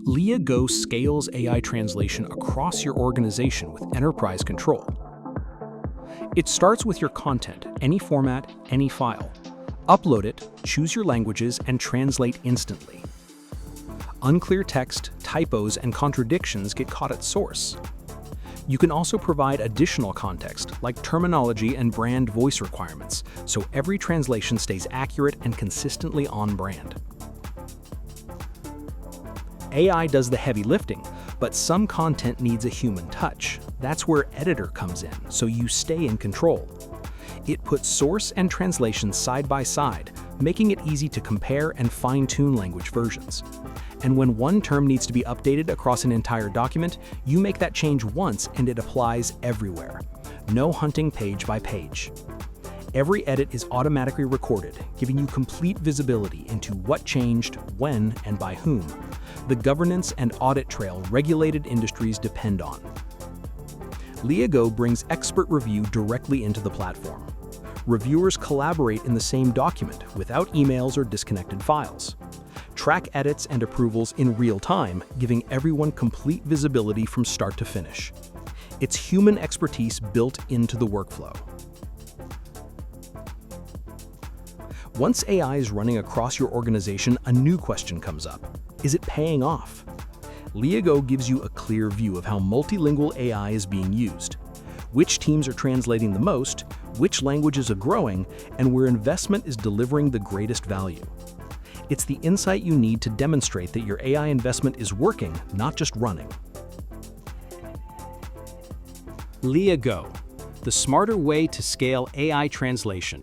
Lia Go scales AI translation across your organization with enterprise control. It starts with your content, any format, any file. Upload it, choose your languages, and translate instantly. Unclear text, typos, and contradictions get caught at source. You can also provide additional context, like terminology and brand voice requirements, so every translation stays accurate and consistently on brand. AI does the heavy lifting, but some content needs a human touch. That's where Editor comes in, so you stay in control. It puts source and translation side by side, making it easy to compare and fine-tune language versions. And when one term needs to be updated across an entire document, you make that change once and it applies everywhere. No hunting page by page. Every edit is automatically recorded, giving you complete visibility into what changed, when, and by whom. The governance and audit trail regulated industries depend on. Lia Go brings expert review directly into the platform. Reviewers collaborate in the same document without emails or disconnected files. Track edits and approvals in real time, giving everyone complete visibility from start to finish. It's human expertise built into the workflow. Once AI is running across your organization, a new question comes up. Is it paying off? Lia Go gives you a clear view of how multilingual AI is being used, which teams are translating the most, which languages are growing, and where investment is delivering the greatest value. It's the insight you need to demonstrate that your AI investment is working, not just running. Lia Go, the smarter way to scale AI translation.